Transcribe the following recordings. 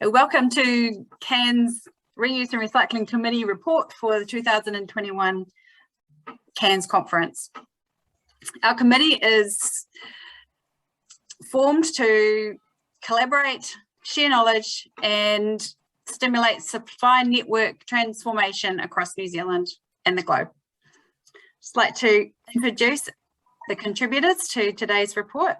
Welcome to CANZ Reuse and Recycling Committee report for the 2021 CANZ conference. Our committee is formed to collaborate, share knowledge and stimulate supply network transformation across New Zealand and the globe. Just like to introduce the contributors to today's report.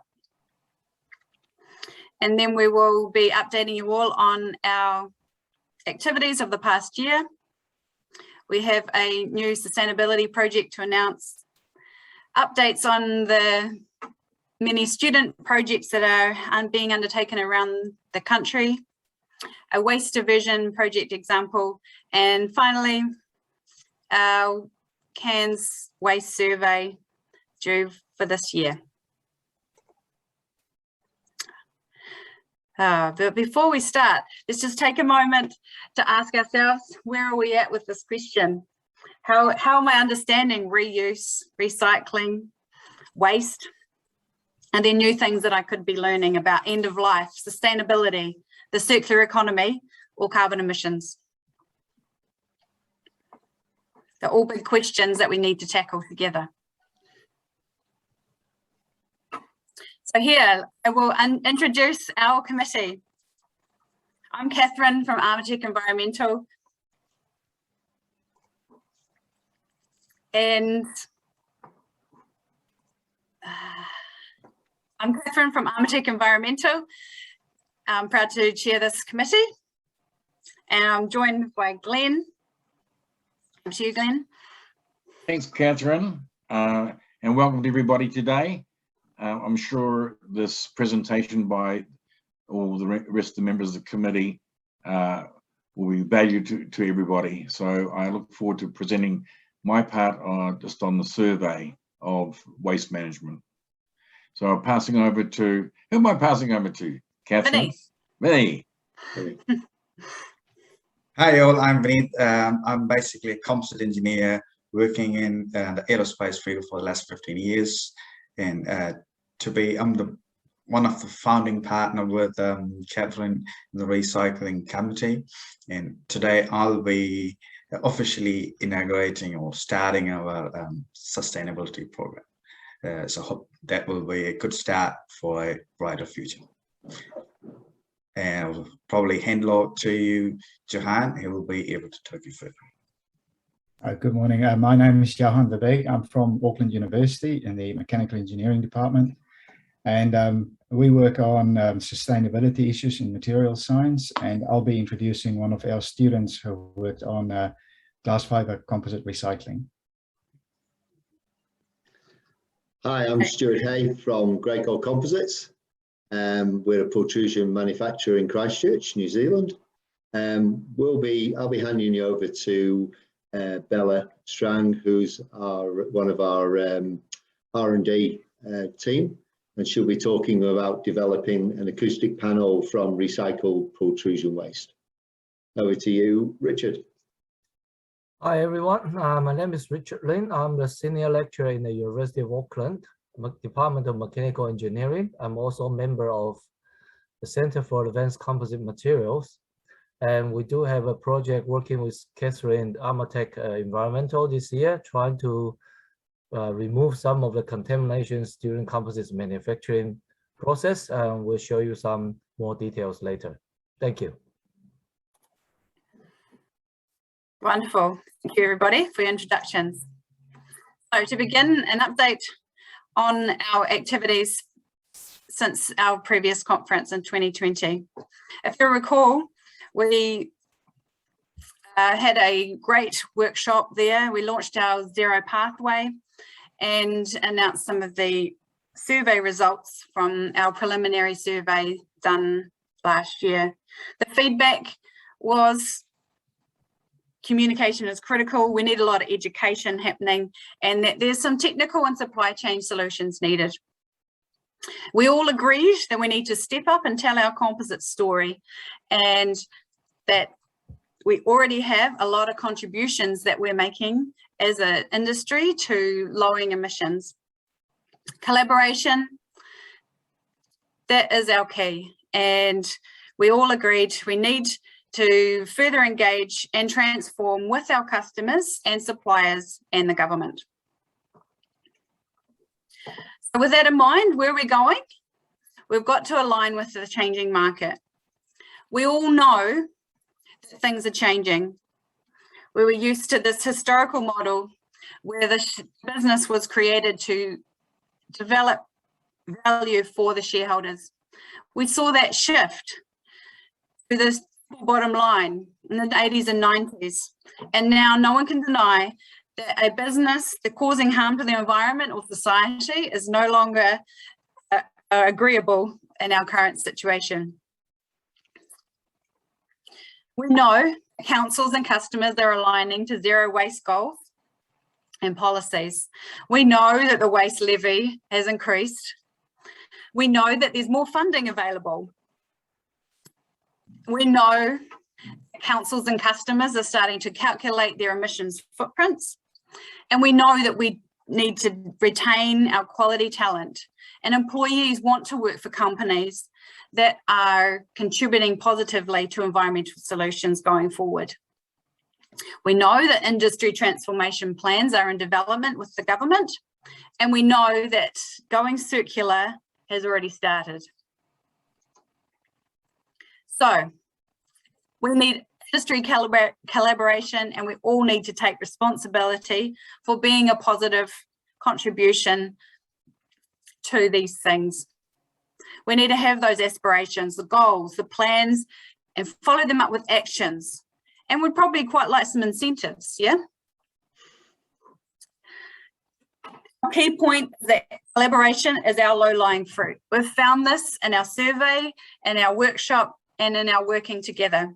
And then we will be updating you all on our activities of the past year. We have a new sustainability project to announce, updates on the many student projects that are being undertaken around the country, a waste diversion project example, and finally, our CANZ waste survey due for this year. But before we start, let's just take a moment to ask ourselves, where are we at with this question? How am I understanding reuse, recycling, waste, and then new things that I could be learning about end of life, sustainability, the circular economy, or carbon emissions? They're all big questions that we need to tackle together. So here, I will introduce our committee. I'm Catherine from Armatech Environmental. And I'm proud to chair this committee. And I'm joined by Glenn. Over to you, Glenn. Thanks, Catherine, and welcome to everybody today. I'm sure this presentation by all the rest of the members of the committee will be valued to everybody. So I look forward to presenting my part just on the survey of waste management. So I'm passing over to, who am I passing over to? Catherine? Vinny. Hi all, I'm Vinny. I'm basically a composite engineer working in the aerospace field for the last 15 years. And I'm one of the founding partner with Catherine in the recycling committee, and today I'll be officially inaugurating or starting our sustainability program. So I hope that will be a good start for a brighter future. And I'll probably hand over to you, Johan, who will be able to take you further. Good morning. My name is Johan de Beek. I'm from Auckland University in the Mechanical Engineering Department. And we work on sustainability issues in materials science. And I'll be introducing one of our students who worked on glass fiber composite recycling. Hi, I'm Stuart Hay from Greycoat Composites. We're a protrusion manufacturer in Christchurch, New Zealand. I'll be handing you over to Bella Strang, who's one of our R&D team, and she'll be talking about developing an acoustic panel from recycled protrusion waste. Over to you, Richard. Hi everyone, my name is Richard Lin. I'm the senior lecturer in the University of Auckland, Department of Mechanical Engineering. I'm also a member of the Center for Advanced Composite Materials. And we do have a project working with Catherine Armatech Environmental this year, trying to remove some of the contaminations during composites manufacturing process. We'll show you some more details later. Thank you. Wonderful. Thank you, everybody, for your introductions. So to begin, an update on our activities since our previous conference in 2020. If you recall, we had a great workshop there. We launched our Zero Pathway and announced some of the survey results from our preliminary survey done last year. The feedback was communication is critical. We need a lot of education happening, and that there's some technical and supply chain solutions needed. We all agreed that we need to step up and tell our composite story, and that we already have a lot of contributions that we're making as an industry to lowering emissions. Collaboration, that is our key, and we all agreed we need to further engage and transform with our customers and suppliers and the government. So with that in mind, where are we going? We've got to align with the changing market. We all know that things are changing. We were used to this historical model where the business was created to develop value for the shareholders. We saw that shift to this bottom line in the 80s and 90s. And now no one can deny that a business that's causing harm to the environment or society is no longer agreeable in our current situation. We know councils and customers are aligning to zero waste goals and policies. We know that the waste levy has increased. We know that there's more funding available. We know councils and customers are starting to calculate their emissions footprints. And we know that we need to retain our quality talent, and employees want to work for companies that are contributing positively to environmental solutions going forward. We know that industry transformation plans are in development with the government, and we know that going circular has already started. So we need industry collaboration, and we all need to take responsibility for being a positive contribution to these things. We need to have those aspirations, the goals, the plans, and follow them up with actions. And we'd probably quite like some incentives, yeah? A key point is that collaboration is our low-lying fruit. We've found this in our survey, in our workshop, and in our working together.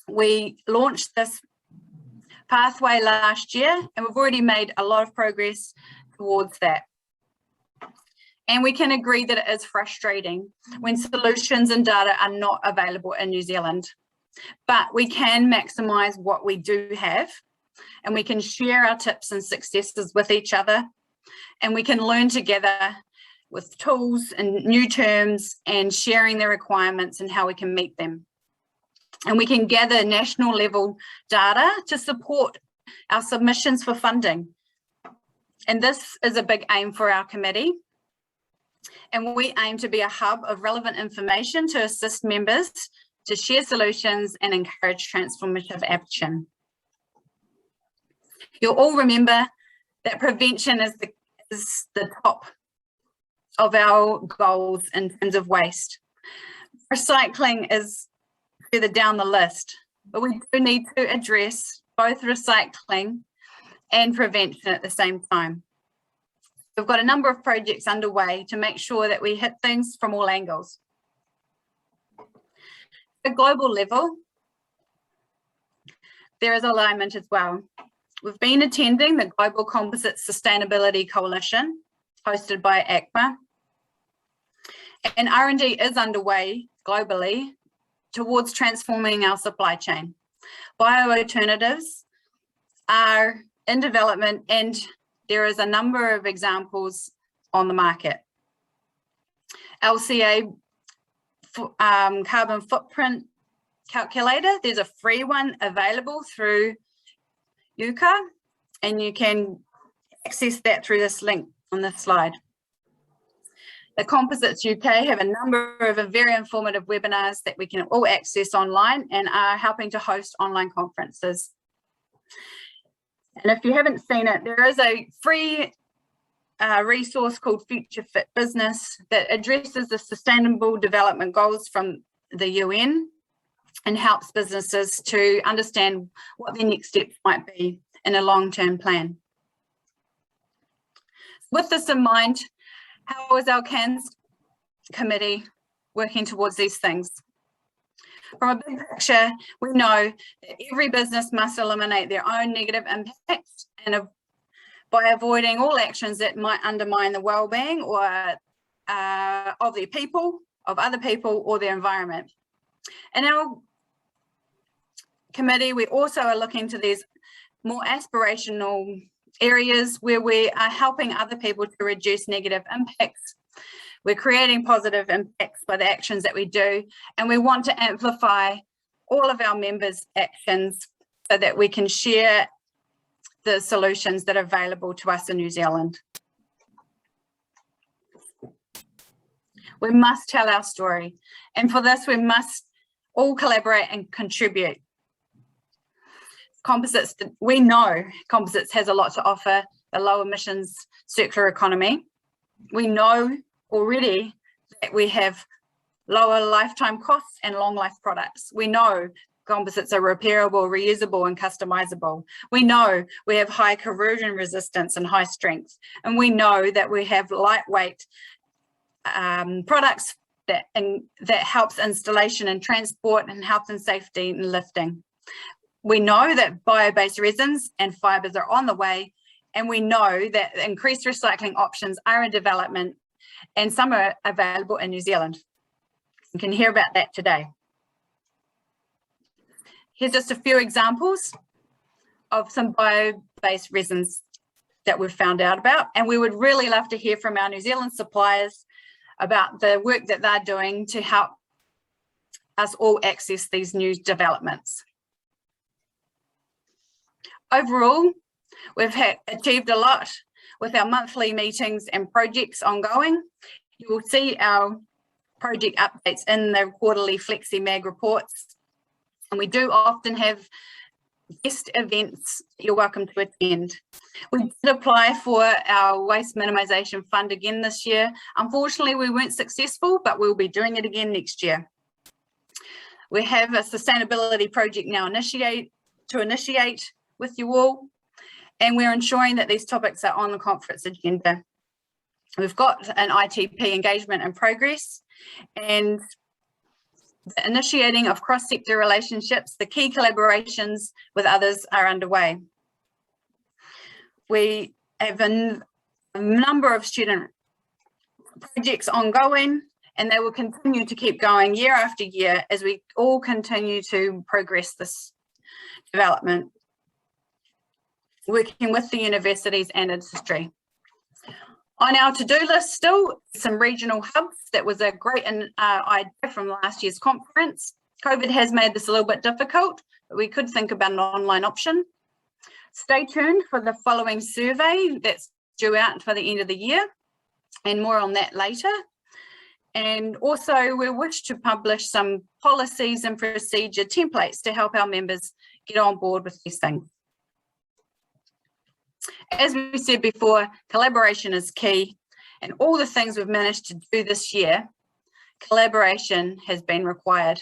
We launched this pathway last year, and we've already made a lot of progress towards that. And we can agree that it is frustrating when solutions and data are not available in New Zealand. But we can maximise what we do have, and we can share our tips and successes with each other, and we can learn together with tools and new terms and sharing the requirements and how we can meet them. And we can gather national level data to support our submissions for funding. And this is a big aim for our committee. And we aim to be a hub of relevant information to assist members to share solutions and encourage transformative action. You'll all remember that prevention is the top of our goals in terms of waste. Recycling is further down the list, but we do need to address both recycling and prevention at the same time. We've got a number of projects underway to make sure that we hit things from all angles. At a global level, there is alignment as well. We've been attending the Global Composite Sustainability Coalition, hosted by ACMA, and R&D is underway globally towards transforming our supply chain. Bio-alternatives are in development, and there is a number of examples on the market. LCA carbon footprint calculator, there's a free one available through UCA, and you can access that through this link on this slide. The Composites UK have a number of very informative webinars that we can all access online and are helping to host online conferences. And if you haven't seen it, there is a free resource called Future Fit Business that addresses the Sustainable Development Goals from the UN and helps businesses to understand what their next steps might be in a long-term plan. With this in mind, how is our CANZ committee working towards these things? From a big picture, we know that every business must eliminate their own negative impacts and by avoiding all actions that might undermine the well-being or of their people, of other people, or the environment. In our committee, we also are looking to these more aspirational areas where we are helping other people to reduce negative impacts. We're creating positive impacts by the actions that we do, and we want to amplify all of our members' actions so that we can share the solutions that are available to us in New Zealand. We must tell our story, and for this we must all collaborate and contribute. Composites, we know composites has a lot to offer the low emissions circular economy. We know already that we have lower lifetime costs and long life products. We know composites are repairable, reusable and customizable. We know we have high corrosion resistance and high strength. And we know that we have lightweight products that helps installation and transport and health and safety and lifting. We know that bio-based resins and fibres are on the way, and we know that increased recycling options are in development and some are available in New Zealand. You can hear about that today. Here's just a few examples of some bio-based resins that we've found out about, and we would really love to hear from our New Zealand suppliers about the work that they're doing to help us all access these new developments. Overall, we've achieved a lot with our monthly meetings and projects ongoing. You will see our project updates in the quarterly Flexi Mag reports. And we do often have guest events you're welcome to attend. We did apply for our waste minimisation fund again this year. Unfortunately, we weren't successful, but we'll be doing it again next year. We have a sustainability project now to initiate with you all, and we're ensuring that these topics are on the conference agenda. We've got an ITP engagement in progress, and the initiating of cross-sector relationships, the key collaborations with others are underway. We have a number of student projects ongoing, and they will continue to keep going year after year as we all continue to progress this development, working with the universities and industry. On our to-do list still, some regional hubs. That was a great idea from last year's conference. COVID has made this a little bit difficult, but we could think about an online option. Stay tuned for the following survey that's due out for the end of the year, and more on that later. And also we wish to publish some policies and procedure templates to help our members get on board with these things. As we said before, collaboration is key, and all the things we've managed to do this year, collaboration has been required.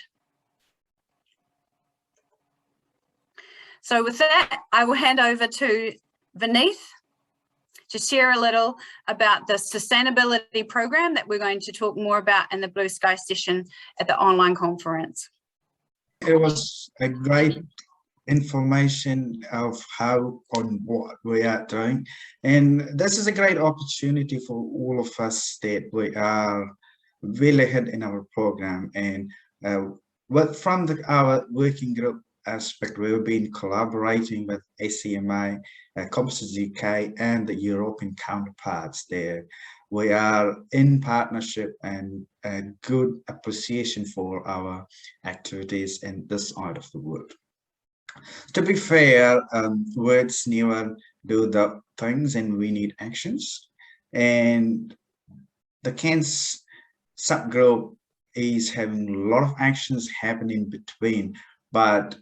So with that, I will hand over to Vineeth to share a little about the sustainability program that we're going to talk more about in the Blue Sky session at the online conference. It was a great information of how on what we are doing, and this is a great opportunity for all of us that we are well ahead in our program. And from our working group aspect, we've been collaborating with ACMA, Composites UK and the European counterparts there. We are in partnership and a good appreciation for our activities in this side of the world. To be fair, words never do the things, and we need actions. And the CANZ subgroup is having a lot of actions happening between, but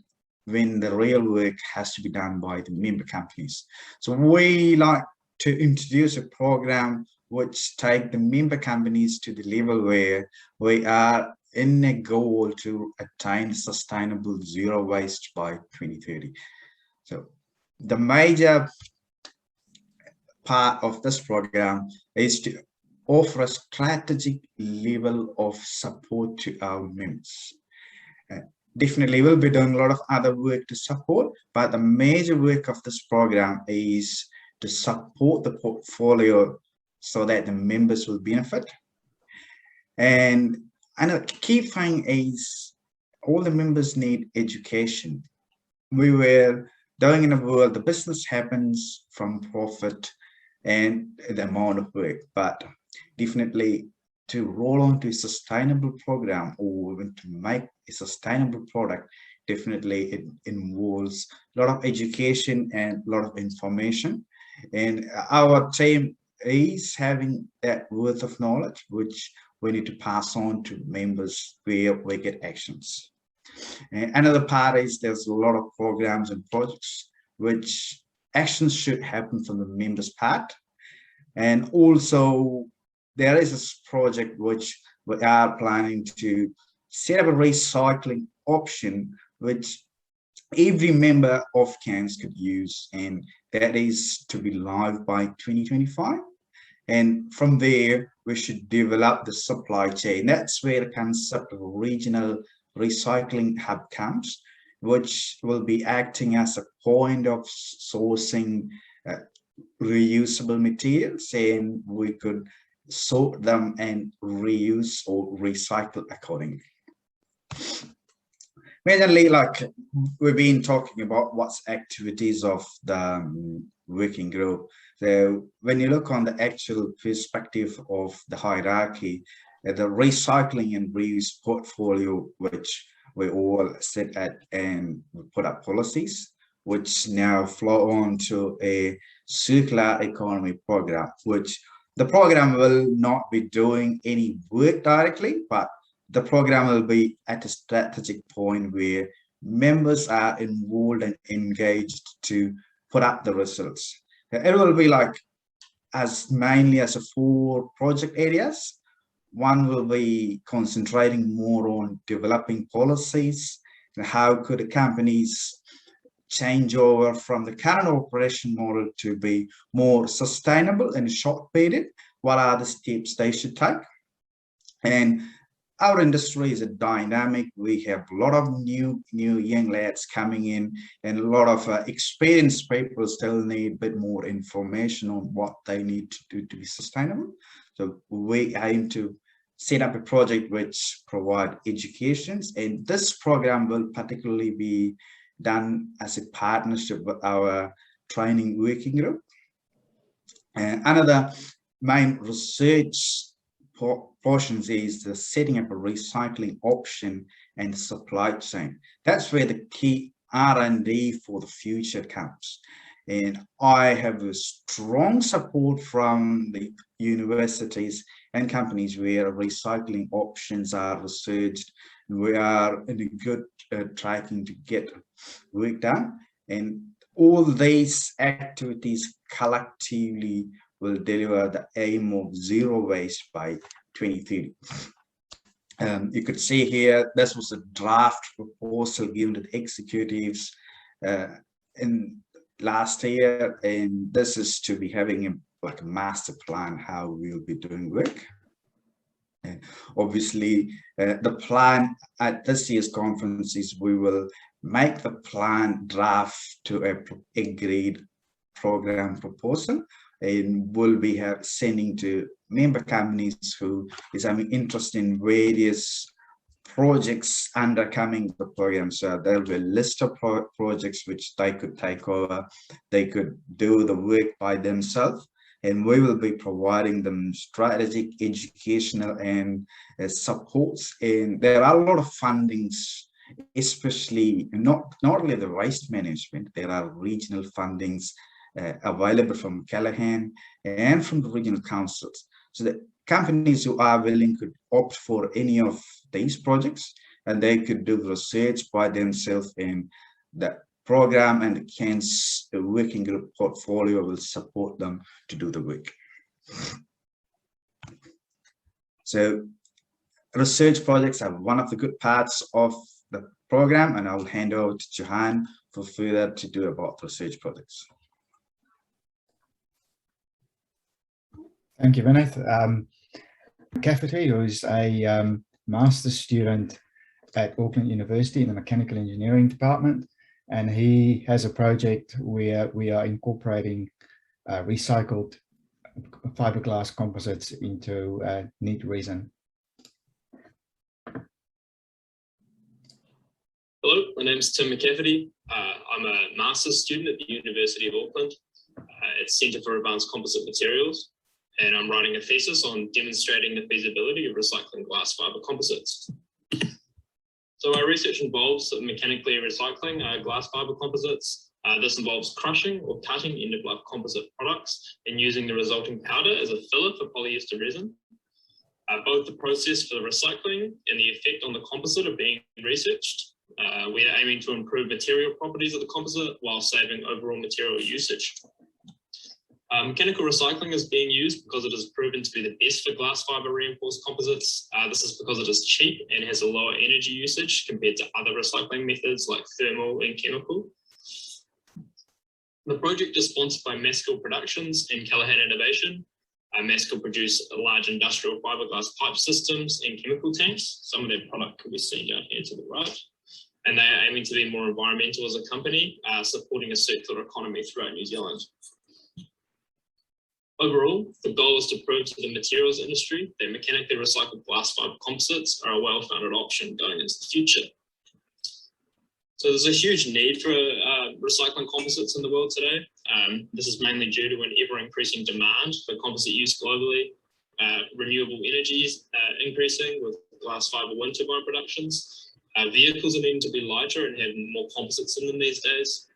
when the real work has to be done by the member companies. So we like to introduce a program which take the member companies to the level where we are in a goal to attain sustainable zero waste by 2030. So the major part of this program is to offer a strategic level of support to our members. Definitely we'll be doing a lot of other work to support, but the major work of this program is to support the portfolio so that the members will benefit. And a key thing is all the members need education. We were doing in a world, the business happens from profit and the amount of work, but definitely to roll on to a sustainable program or even to make a sustainable product, definitely it involves a lot of education and a lot of information. And our team is having that worth of knowledge, which we need to pass on to members where we get actions. And another part is there's a lot of programs and projects which actions should happen from the members' part. And also there is this project which we are planning to set up a recycling option which every member of CANZ could use, and that is to be live by 2025. And from there, we should develop the supply chain. That's where the concept of a regional recycling hub comes, which will be acting as a point of sourcing reusable materials, and we could sort them and reuse or recycle accordingly. Mainly, like we've been talking about what's activities of the working group. So when you look on the actual perspective of the hierarchy, the recycling and reuse portfolio, which we all sit at and put up policies, which now flow on to a circular economy program, which the program will not be doing any work directly, but the program will be at a strategic point where members are involved and engaged to put up the results. It will be like mainly as 4 project areas. One will be concentrating more on developing policies and how could companies change over from the current operation model to be more sustainable in a short period. What are the steps they should take? And our industry is a dynamic. We have a lot of new young lads coming in, and a lot of experienced people still need a bit more information on what they need to do to be sustainable. So we aim to set up a project which provide educations, and this program will particularly be done as a partnership with our training working group. And another main research portions is the setting up a recycling option and supply chain. That's where the key R&D for the future comes. And I have a strong support from the universities and companies where recycling options are researched. We are in a good tracking to get work done. And all these activities collectively will deliver the aim of zero waste by 2030. You could see here, this was a draft proposal given to the executives in last year, and this is to be having a master plan how we'll be doing work. And obviously, the plan at this year's conference is we will make the plan draft to a agreed program proposal, and we'll be sending to member companies who is having interest in various projects under coming the program. So there'll be a list of projects which they could take over. They could do the work by themselves, and we will be providing them strategic, educational, and supports. And there are a lot of fundings, especially not only the waste management. There are regional fundings available from Callaghan and from the regional councils. So the companies who are willing could opt for any of these projects, and they could do research by themselves, and the program and the CANZ working group portfolio will support them to do the work. So research projects are one of the good parts of the program, and I'll hand over to Johan for further to do about research projects. Thank you, Vinith. Cafferty, who is a master's student at Auckland University in the Mechanical Engineering Department, and he has a project where we are incorporating recycled fiberglass composites into neat resin. Hello, my name is Tim McCafferty. I'm a master's student at the University of Auckland at Centre for Advanced Composite Materials. and I'm writing a thesis on demonstrating the feasibility of recycling glass fiber composites. So our research involves mechanically recycling glass fiber composites. This involves crushing or cutting end-of-life composite products and using the resulting powder as a filler for polyester resin. Both the process for the recycling and the effect on the composite are being researched. We are aiming to improve material properties of the composite while saving overall material usage. Mechanical recycling is being used because it is proven to be the best for glass fiber reinforced composites. This is because it is cheap and has a lower energy usage compared to other recycling methods like thermal and chemical. The project is sponsored by Maskell Productions and Callaghan Innovation. Maskell produce large industrial fiberglass pipe systems and chemical tanks. Some of their product can be seen down here to the right. And they are aiming to be more environmental as a company, supporting a circular economy throughout New Zealand. Overall, the goal is to prove to the materials industry that mechanically recycled glass fiber composites are a well-founded option going into the future. So there's a huge need for recycling composites in the world today. This is mainly due to an ever-increasing demand for composite use globally, renewable energies increasing with glass fiber wind turbine productions. Vehicles are needing to be lighter and have more composites in them these days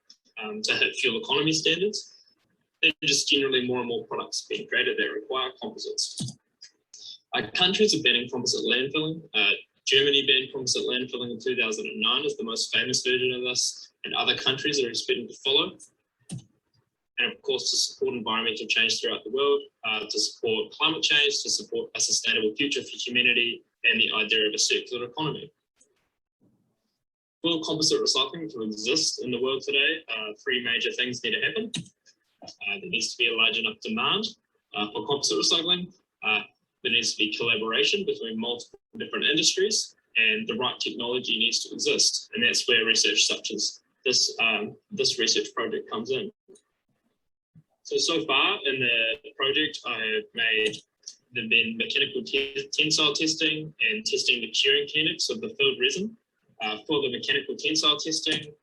to hit fuel economy standards. And just generally more and more products being created that require composites. Countries are banning composite landfilling. Germany banned composite landfilling in 2009 is the most famous version of this, and other countries are expecting to follow. And of course, to support environmental change throughout the world, to support climate change, to support a sustainable future for humanity, and the idea of a circular economy. For composite recycling to exist in the world today, three major things need to happen. There needs to be a large enough demand for composite recycling. There needs to be collaboration between multiple different industries, and the right technology needs to exist. And that's where research such as this research project comes in. So far in the project, there've been mechanical tensile testing and testing the curing kinetics of the filled resin. For the mechanical tensile testing,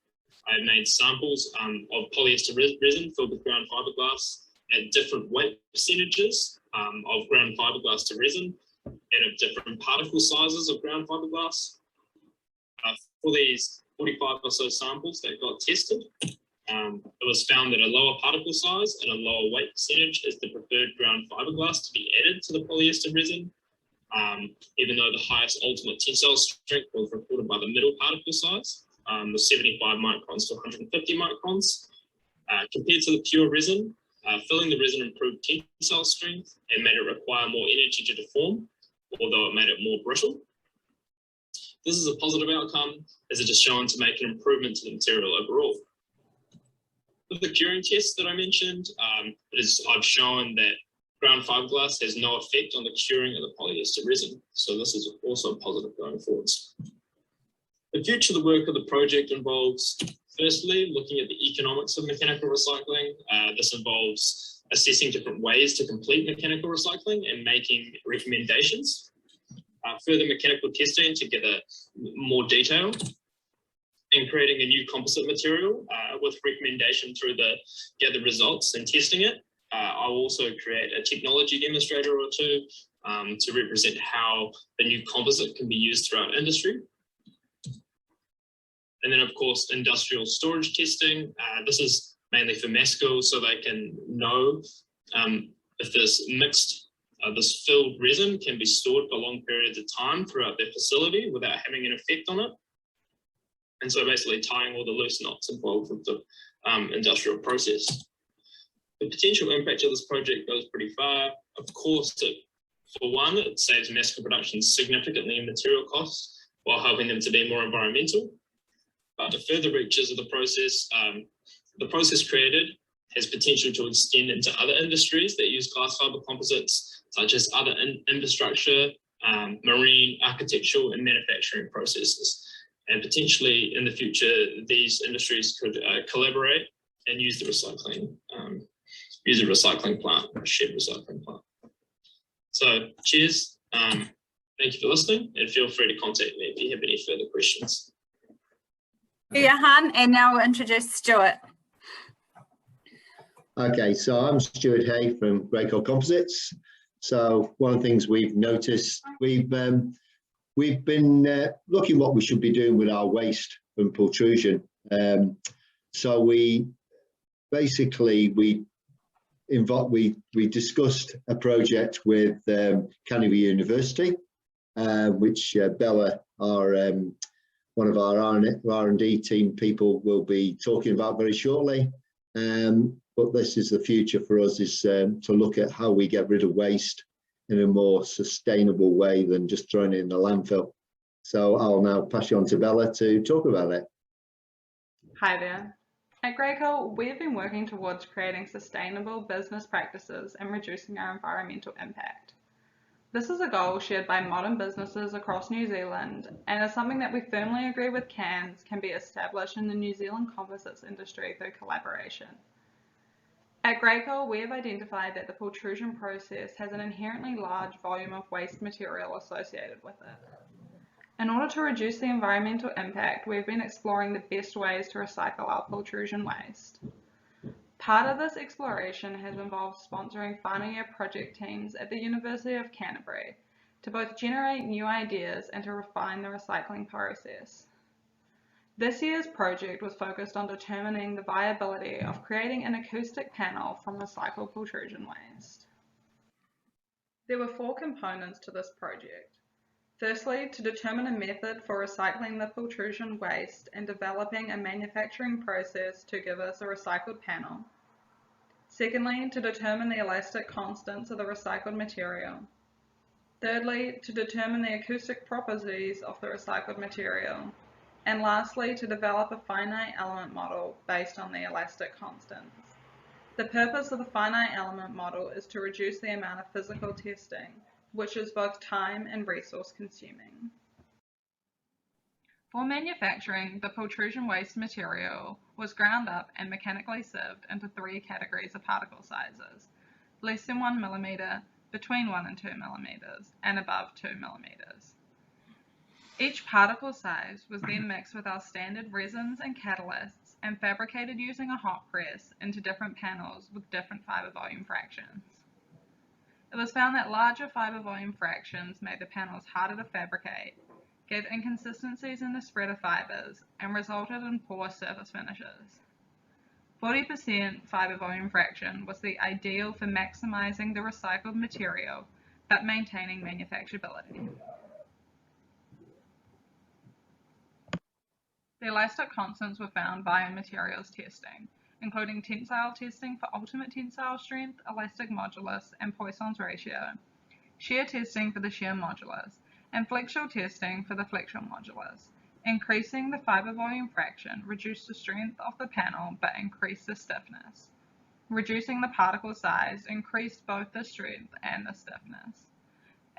I've made samples of polyester resin filled with ground fiberglass at different weight percentages of ground fiberglass to resin and of different particle sizes of ground fiberglass. For these 45 or so samples that got tested, it was found that a lower particle size and a lower weight percentage is the preferred ground fiberglass to be added to the polyester resin, even though the highest ultimate tensile strength was reported by the middle particle size, the 75 microns to 150 microns. Compared to the pure resin, filling the resin improved tensile strength and made it require more energy to deform, although it made it more brittle. This is a positive outcome, as it is shown to make an improvement to the material overall. With the curing test that I mentioned, I've shown that ground fiberglass has no effect on the curing of the polyester resin, so this is also positive going forwards. The future of the work of the project involves, firstly, looking at the economics of mechanical recycling. This involves assessing different ways to complete mechanical recycling and making recommendations. Further mechanical testing to gather more detail and creating a new composite material with recommendation through the gather results and testing it. I'll also create a technology demonstrator or two to represent how the new composite can be used throughout industry. And then, of course, industrial storage testing. This is mainly for Maskell, so they can know if this filled resin can be stored for long periods of time throughout their facility without having an effect on it. And so basically tying all the loose knots involved with the industrial process. The potential impact of this project goes pretty far. Of course, for one, it saves Maskell Productions significantly in material costs while helping them to be more environmental. But the further reaches of the process created has potential to extend into other industries that use glass fiber composites, such as other infrastructure, marine, architectural, and manufacturing processes. And potentially in the future, these industries could collaborate and use the recycling, use a recycling plant, a shared recycling plant. So cheers, thank you for listening, and feel free to contact me if you have any further questions. Johan, and now we'll introduce Stuart. Okay, so I'm Stuart Hay from Greycoat Composites. So one of the things we've noticed, we've been looking what we should be doing with our waste from pultrusion. So we discussed a project with Canterbury University, which Bella, one of our R&D team people, will be talking about very shortly. But this is the future for us, is to look at how we get rid of waste in a more sustainable way than just throwing it in the landfill. So I'll now pass you on to Bella to talk about it. Hi there. At Greycoat, we have been working towards creating sustainable business practices and reducing our environmental impact. This is a goal shared by modern businesses across New Zealand, and is something that we firmly agree with CANZ can be established in the New Zealand composites industry through collaboration. At Greycoat, we have identified that the pultrusion process has an inherently large volume of waste material associated with it. In order to reduce the environmental impact, we've been exploring the best ways to recycle our pultrusion waste. Part of this exploration has involved sponsoring final year project teams at the University of Canterbury to both generate new ideas and to refine the recycling process. This year's project was focused on determining the viability of creating an acoustic panel from recycled pultrusion waste. There were 4 components to this project. Firstly, to determine a method for recycling the pultrusion waste and developing a manufacturing process to give us a recycled panel. Secondly, to determine the elastic constants of the recycled material. Thirdly, to determine the acoustic properties of the recycled material. And lastly, to develop a finite element model based on the elastic constants. The purpose of the finite element model is to reduce the amount of physical testing, which is both time and resource consuming. For manufacturing, the pultrusion waste material was ground up and mechanically sieved into 3 categories of particle sizes: less than 1 millimeter, between 1 and 2 millimeters, and above 2 millimeters. Each particle size was then mixed with our standard resins and catalysts and fabricated using a hot press into different panels with different fiber volume fractions. It was found that larger fiber volume fractions made the panels harder to fabricate, gave inconsistencies in the spread of fibers, and resulted in poor surface finishes. 40% fiber volume fraction was the ideal for maximizing the recycled material but maintaining manufacturability. The elastic constants were found via materials testing, including tensile testing for ultimate tensile strength, elastic modulus, and Poisson's ratio, shear testing for the shear modulus, and flexural testing for the flexural modulus. Increasing the fiber volume fraction reduced the strength of the panel but increased the stiffness. Reducing the particle size increased both the strength and the stiffness.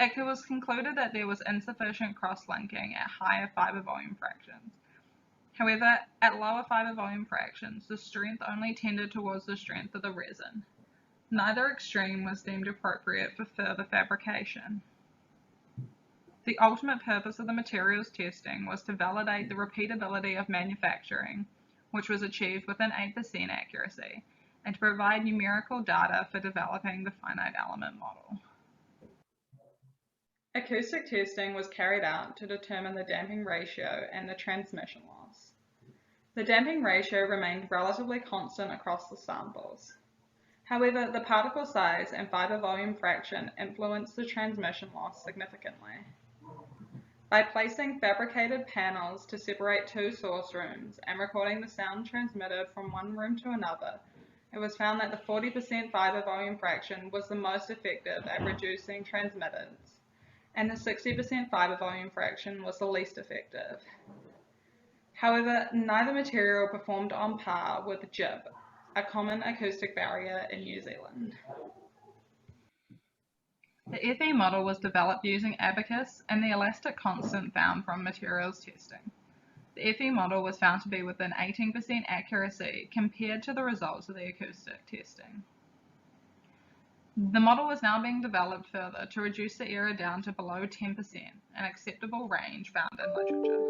It was concluded that there was insufficient cross-linking at higher fiber volume fractions. However, at lower fiber volume fractions, the strength only tended towards the strength of the resin. Neither extreme was deemed appropriate for further fabrication. The ultimate purpose of the materials testing was to validate the repeatability of manufacturing, which was achieved within 8% accuracy, and to provide numerical data for developing the finite element model. Acoustic testing was carried out to determine the damping ratio and the transmission loss. The damping ratio remained relatively constant across the samples. However, the particle size and fiber volume fraction influenced the transmission loss significantly. By placing fabricated panels to separate 2 source rooms and recording the sound transmitted from one room to another, it was found that the 40% fiber volume fraction was the most effective at reducing transmittance, and the 60% fiber volume fraction was the least effective. However, neither material performed on par with jib, a common acoustic barrier in New Zealand. The FE model was developed using Abacus and the elastic constant found from materials testing. The FE model was found to be within 18% accuracy compared to the results of the acoustic testing. The model is now being developed further to reduce the error down to below 10%, an acceptable range found in literature.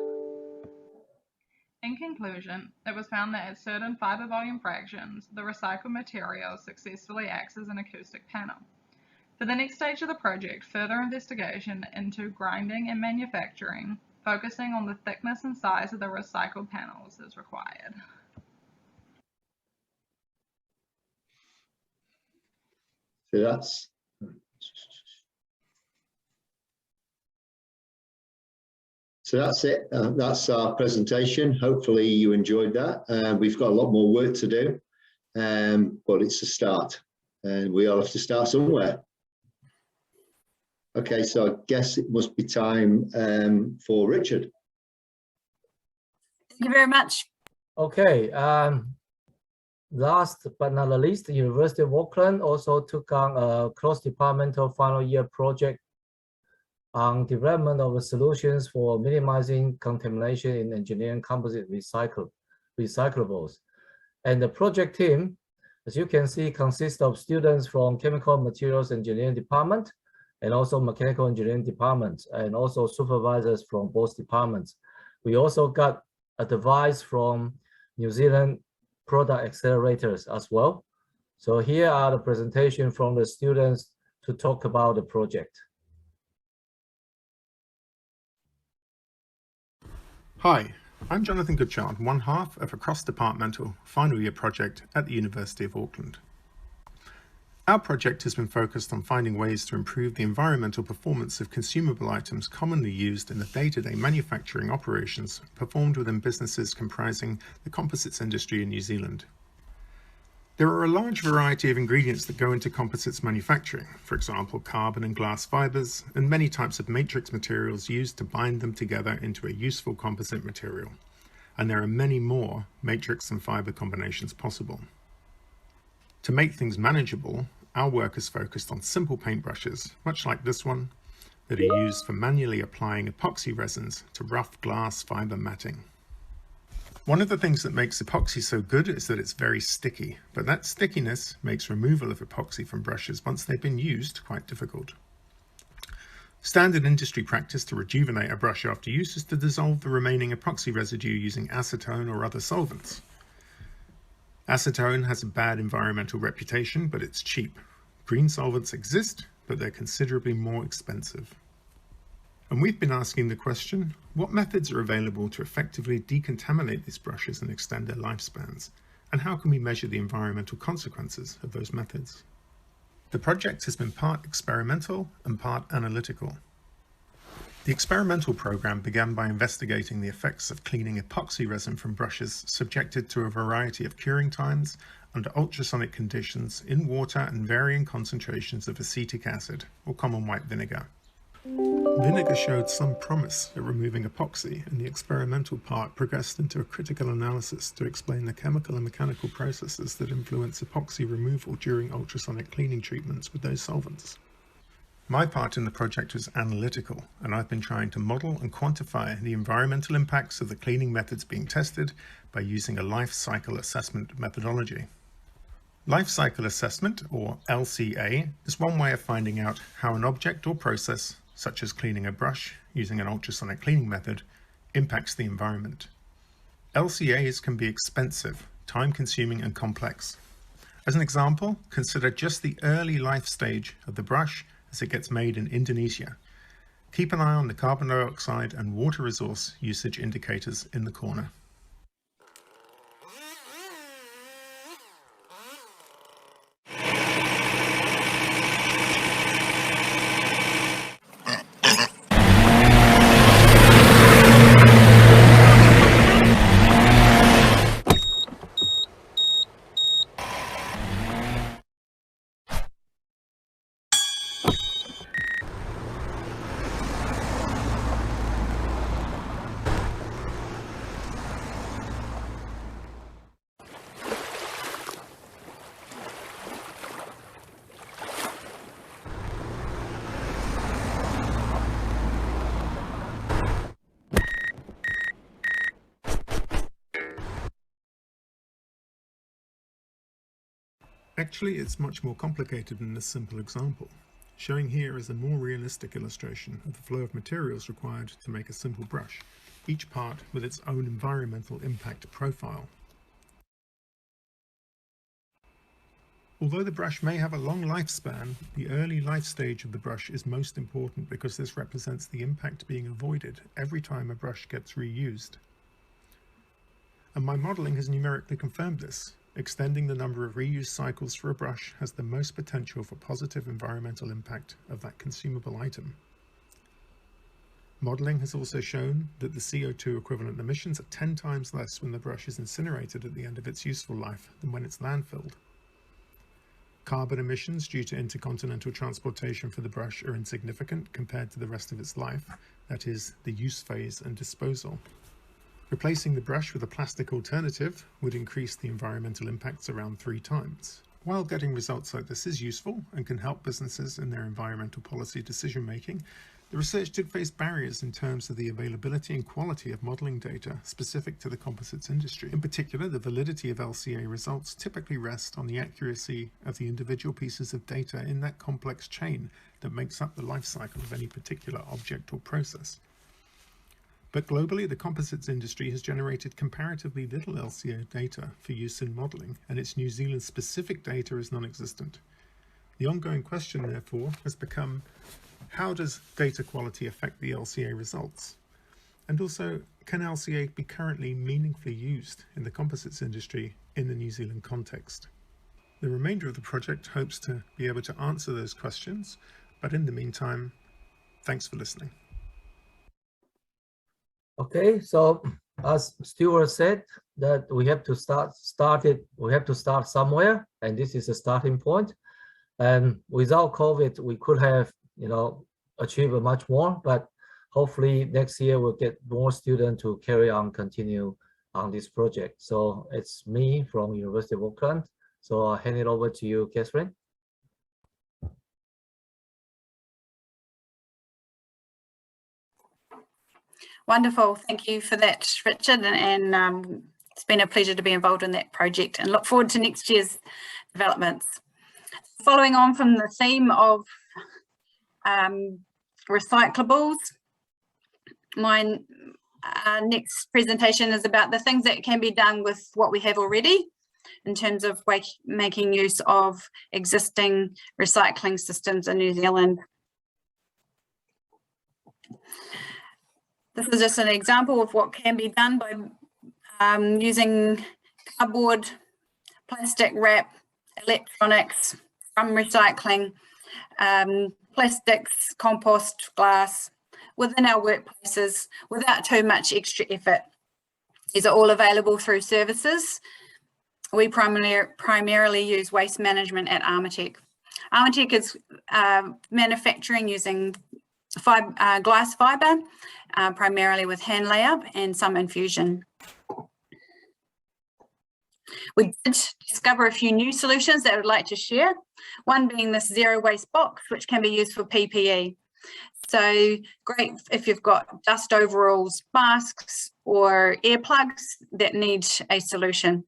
In conclusion, it was found that at certain fiber volume fractions, the recycled material successfully acts as an acoustic panel. For the next stage of the project, further investigation into grinding and manufacturing, focusing on the thickness and size of the recycled panels, is required. So that's it. That's our presentation. Hopefully you enjoyed that. We've got a lot more work to do, but it's a start, and we all have to start somewhere. Okay, so I guess it must be time for Richard. Thank you very much. Okay, last but not the least, the University of Auckland also took on a cross-departmental final year project on development of solutions for minimizing contamination in engineering composite recyclables. And the project team, as you can see, consists of students from Chemical Materials Engineering Department and also Mechanical Engineering Department, and also supervisors from both departments. We also got advice from New Zealand product accelerators as well. So here are the presentation from the students to talk about the project. Hi, I'm Jonathan Goodchild, one half of a cross-departmental final year project at the University of Auckland. Our project has been focused on finding ways to improve the environmental performance of consumable items commonly used in the day-to-day manufacturing operations performed within businesses comprising the composites industry in New Zealand. There are a large variety of ingredients that go into composites manufacturing, for example, carbon and glass fibers, and many types of matrix materials used to bind them together into a useful composite material. And there are many more matrix and fiber combinations possible. To make things manageable, our work is focused on simple paintbrushes, much like this one, that are used for manually applying epoxy resins to rough glass fiber matting. One of the things that makes epoxy so good is that it's very sticky, but that stickiness makes removal of epoxy from brushes once they've been used quite difficult. Standard industry practice to rejuvenate a brush after use is to dissolve the remaining epoxy residue using acetone or other solvents. Acetone has a bad environmental reputation, but it's cheap. Green solvents exist, but they're considerably more expensive. And we've been asking the question, what methods are available to effectively decontaminate these brushes and extend their lifespans? And how can we measure the environmental consequences of those methods? The project has been part experimental and part analytical. The experimental program began by investigating the effects of cleaning epoxy resin from brushes subjected to a variety of curing times under ultrasonic conditions in water and varying concentrations of acetic acid, or common white vinegar. Vinegar showed some promise at removing epoxy, and the experimental part progressed into a critical analysis to explain the chemical and mechanical processes that influence epoxy removal during ultrasonic cleaning treatments with those solvents. My part in the project was analytical, and I've been trying to model and quantify the environmental impacts of the cleaning methods being tested by using a life cycle assessment methodology. Life cycle assessment, or LCA, is one way of finding out how an object or process, such as cleaning a brush using an ultrasonic cleaning method, impacts the environment. LCAs can be expensive, time-consuming and complex. As an example, consider just the early life stage of the brush as it gets made in Indonesia. Keep an eye on the carbon dioxide and water resource usage indicators in the corner. Actually, it's much more complicated than this simple example. Showing here is a more realistic illustration of the flow of materials required to make a simple brush, each part with its own environmental impact profile. Although the brush may have a long lifespan, the early life stage of the brush is most important because this represents the impact being avoided every time a brush gets reused. And my modelling has numerically confirmed this. Extending the number of reuse cycles for a brush has the most potential for positive environmental impact of that consumable item. Modelling has also shown that the CO2 equivalent emissions are 10 times less when the brush is incinerated at the end of its useful life than when it's landfilled. Carbon emissions due to intercontinental transportation for the brush are insignificant compared to the rest of its life, that is, the use phase and disposal. Replacing the brush with a plastic alternative would increase the environmental impacts around 3 times. While getting results like this is useful and can help businesses in their environmental policy decision making, the research did face barriers in terms of the availability and quality of modelling data specific to the composites industry. In particular, the validity of LCA results typically rest on the accuracy of the individual pieces of data in that complex chain that makes up the life cycle of any particular object or process. But globally, the composites industry has generated comparatively little LCA data for use in modelling, and its New Zealand specific data is non-existent. The ongoing question, therefore, has become, how does data quality affect the LCA results? And also, can LCA be currently meaningfully used in the composites industry in the New Zealand context? The remainder of the project hopes to be able to answer those questions, but in the meantime, thanks for listening. Okay, so as Stuart said, that we have to start somewhere, and this is a starting point. And without COVID, we could have, achieved much more, but hopefully next year we'll get more students to continue on this project. So it's me from University of Auckland. So I'll hand it over to you, Catherine. Wonderful. Thank you for that, Richard. And it's been a pleasure to be involved in that project and look forward to next year's developments. Following on from the theme of recyclables, my next presentation is about the things that can be done with what we have already in terms of making use of existing recycling systems in New Zealand. This is just an example of what can be done by using cardboard, plastic wrap, electronics from recycling, plastics, compost, glass within our workplaces without too much extra effort. These are all available through services. We primarily use waste management at Armatec. Armatec is manufacturing using glass fibre, primarily with hand layup and some infusion. We did discover a few new solutions that I would like to share. One being this zero waste box, which can be used for PPE. So great if you've got dust overalls, masks, or earplugs that need a solution.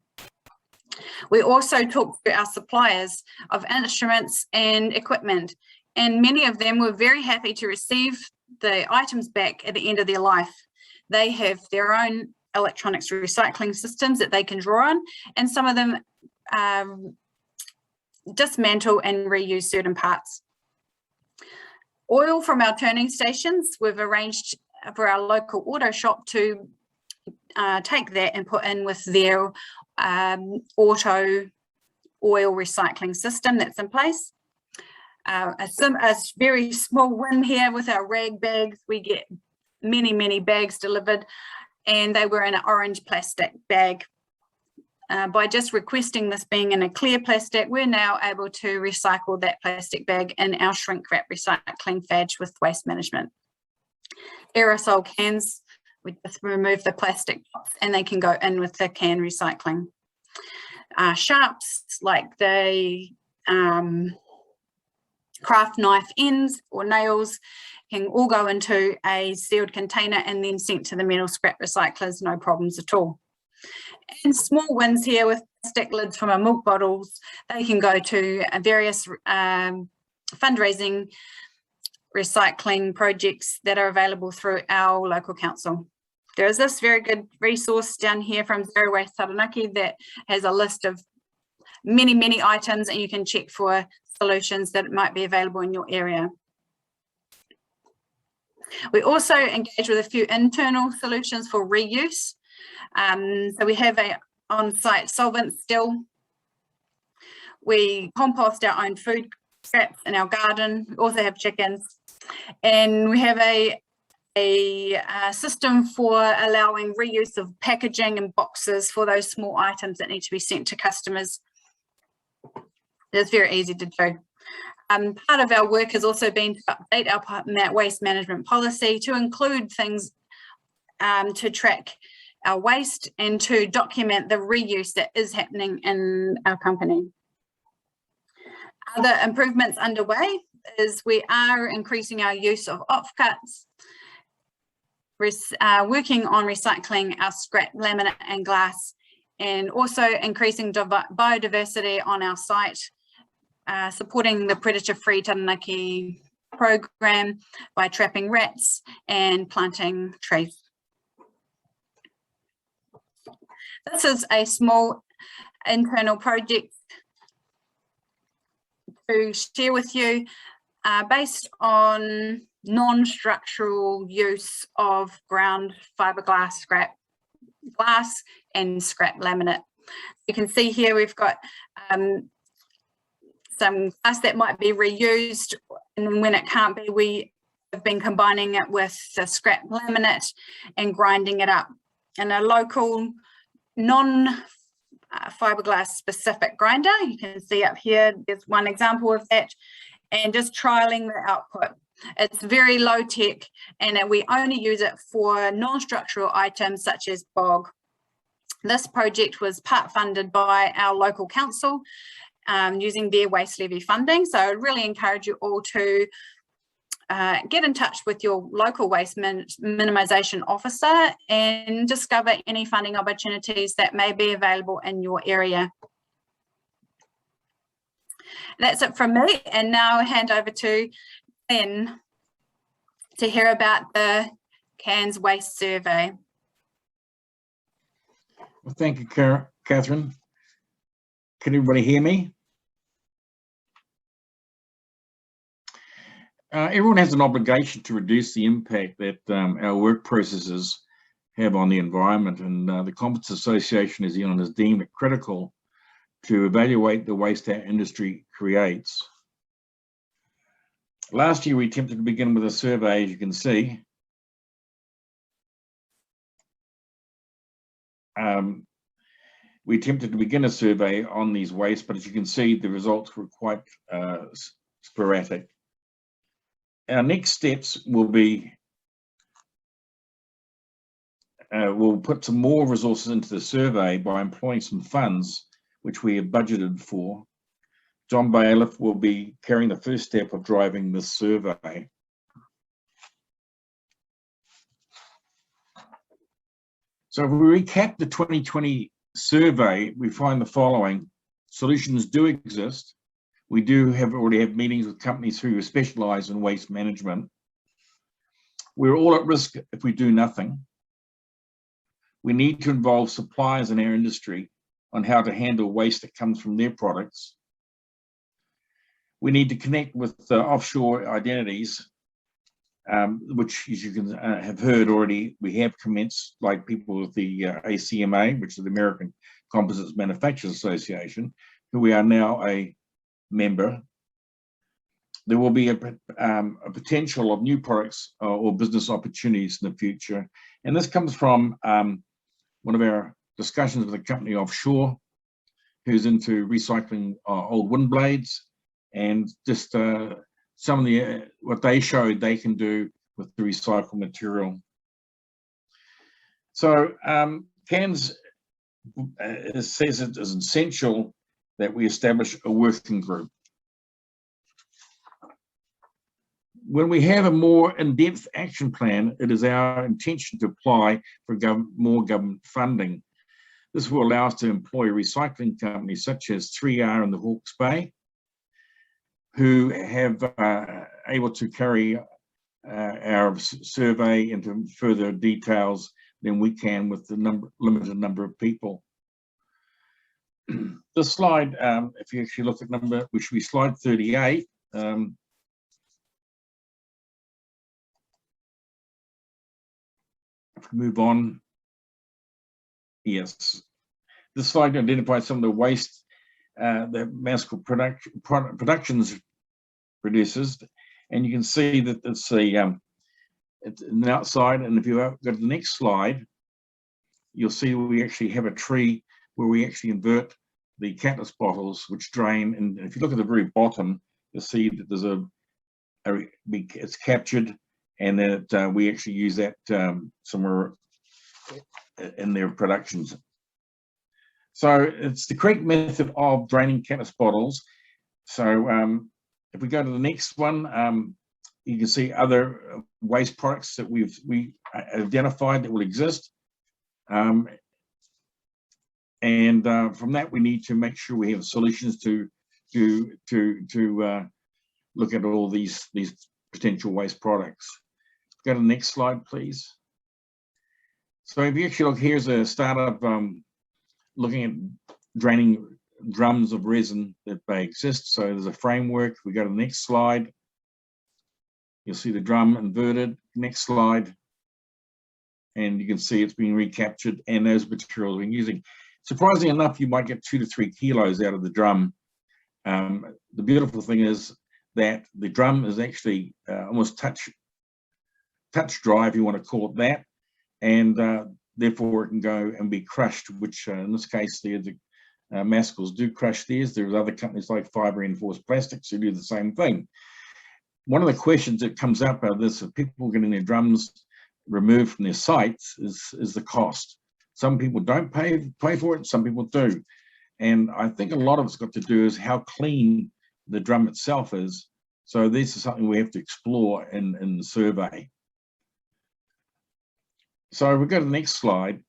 We also talked to our suppliers of instruments and equipment, and many of them were very happy to receive the items back at the end of their life. They have their own electronics recycling systems that they can draw on, and some of them dismantle and reuse certain parts. Oil from our turning stations, we've arranged for our local auto shop to take that and put in with their auto oil recycling system that's in place. A very small win here with our rag bags. We get many bags delivered, and they were in an orange plastic bag. By just requesting this being in a clear plastic, we're now able to recycle that plastic bag in our shrink wrap recycling fadge with waste management. Aerosol cans, we just remove the plastic and they can go in with the can recycling. Sharps, like the craft knife ends or nails, can all go into a sealed container and then sent to the metal scrap recyclers, no problems at all. And small wins here with plastic lids from our milk bottles, they can go to various fundraising recycling projects that are available through our local council. There is this very good resource down here from Zero Waste Taranaki that has a list of many items, and you can check for solutions that might be available in your area. We also engage with a few internal solutions for reuse. So we have a on-site solvent still. We compost our own food scraps in our garden. We also have chickens, and we have a system for allowing reuse of packaging and boxes for those small items that need to be sent to customers. It's very easy to do. Part of our work has also been to update our waste management policy to include things to track our waste and to document the reuse that is happening in our company. Other improvements underway is we are increasing our use of offcuts, working on recycling our scrap laminate and glass, and also increasing biodiversity on our site, supporting the predator-free Taranaki program by trapping rats and planting trees. This is a small internal project to share with you based on non-structural use of ground fiberglass scrap glass and scrap laminate. You can see here we've got some glass that might be reused, and when it can't be, we have been combining it with the scrap laminate and grinding it up in a local non-fiberglass specific grinder. You can see up here, there's one example of that, and just trialing the output. It's very low tech, and we only use it for non-structural items such as bog. This project was part funded by our local council using their waste levy funding. So I really encourage you all to get in touch with your local waste minimisation officer and discover any funding opportunities that may be available in your area. That's it from me, and now I'll hand over to Ben to hear about the CANZ waste survey. Well, thank you, Catherine. Can everybody hear me? Everyone has an obligation to reduce the impact that our work processes have on the environment, and the Composites Association New Zealand has deemed it critical to evaluate the waste our industry creates. Last year, we attempted to begin with a survey, as you can see. We attempted to begin a survey on these wastes, but as you can see, the results were quite sporadic. Our next steps will be, we'll put some more resources into the survey by employing some funds, which we have budgeted for. John Bailiff will be carrying the first step of driving this survey. So if we recap the 2020 survey, we find the following. Solutions do exist. We do already have meetings with companies who specialize in waste management. We're all at risk if we do nothing. We need to involve suppliers in our industry on how to handle waste that comes from their products. We need to connect with offshore identities, which, as you can have heard already, we have commenced, like people with the ACMA, which is the American Composites Manufacturers Association, who we are now a member. There will be a potential of new products or business opportunities in the future. And this comes from one of our discussions with a company offshore who's into recycling old wind blades, and just some of the what they showed they can do with the recycled material. So CANZ says it is essential that we establish a working group. When we have a more in-depth action plan, it is our intention to apply for more government funding. This will allow us to employ recycling companies such as 3R in the Hawke's Bay, who have able to carry our survey into further details than we can with the limited number of people. this slide, if you actually look at number, which should be slide 38. If we move on, yes, this slide identifies some of the waste that Mascot Productions produces, and you can see that it's an outside. And if you go to the next slide, you'll see we actually have a tree where we actually invert the catalyst bottles, which drain. And if you look at the very bottom, you'll see that there's it's captured, and that we actually use that somewhere in their productions. So it's the correct method of draining catalyst bottles. So if we go to the next one, you can see other waste products that we identified that will exist. And from that, we need to make sure we have solutions to look at all these potential waste products. Go to the next slide, please. So if you actually look, here's a startup looking at draining drums of resin that may exist. So there's a framework. We go to the next slide. You'll see the drum inverted. Next slide. And you can see it's being recaptured, and those materials we're using. Surprisingly enough, you might get 2 to 3 kilos out of the drum. The beautiful thing is that the drum is actually almost touch dry, if you want to call it that, and therefore it can go and be crushed, which in this case the Mascots do crush theirs. There's other companies like Fibre Reinforced Plastics who do the same thing. One of the questions that comes up out of this of people getting their drums removed from their sites is the cost. Some people don't pay for it, some people do. And I think a lot of it's got to do is how clean the drum itself is. So this is something we have to explore in the survey. So we go to the next slide.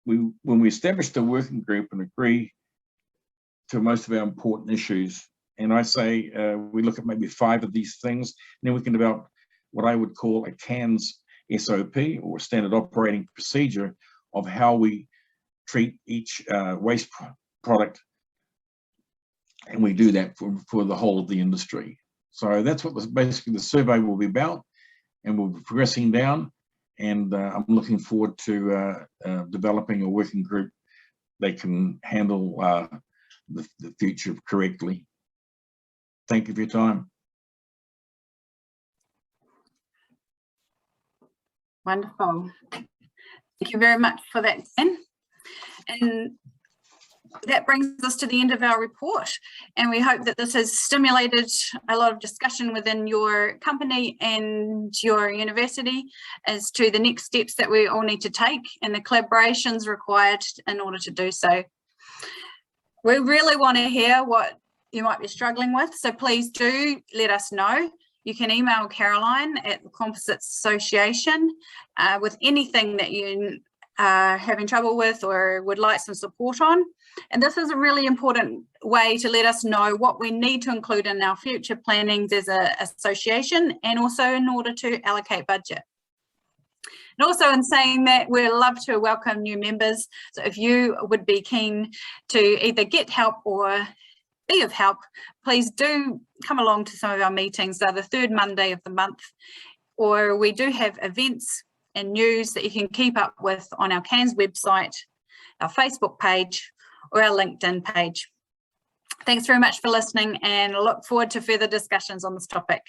When we established a working group and agree to most of our important issues, and I say we look at maybe 5 of these things, and then we can develop what I would call a CANZ SOP, or standard operating procedure, of how we treat each waste product, and we do that for the whole of the industry. So that's what basically the survey will be about, and we'll be progressing down, and I'm looking forward to developing a working group that can handle the future correctly. Thank you for your time. Wonderful. Thank you very much for that, Ken. And that brings us to the end of our report. And we hope that this has stimulated a lot of discussion within your company and your university as to the next steps that we all need to take and the collaborations required in order to do so. We really want to hear what you might be struggling with, so please do let us know. You can email Caroline at the Composites Association with anything that you are having trouble with or would like some support on. And this is a really important way to let us know what we need to include in our future plannings as an association, and also in order to allocate budget. And also in saying that, we'd love to welcome new members. So if you would be keen to either get help or be of help, please do come along to some of our meetings. They're the 3rd Monday of the month, or we do have events and news that you can keep up with on our CANZ website, our Facebook page, or our LinkedIn page. Thanks very much for listening, and I look forward to further discussions on this topic.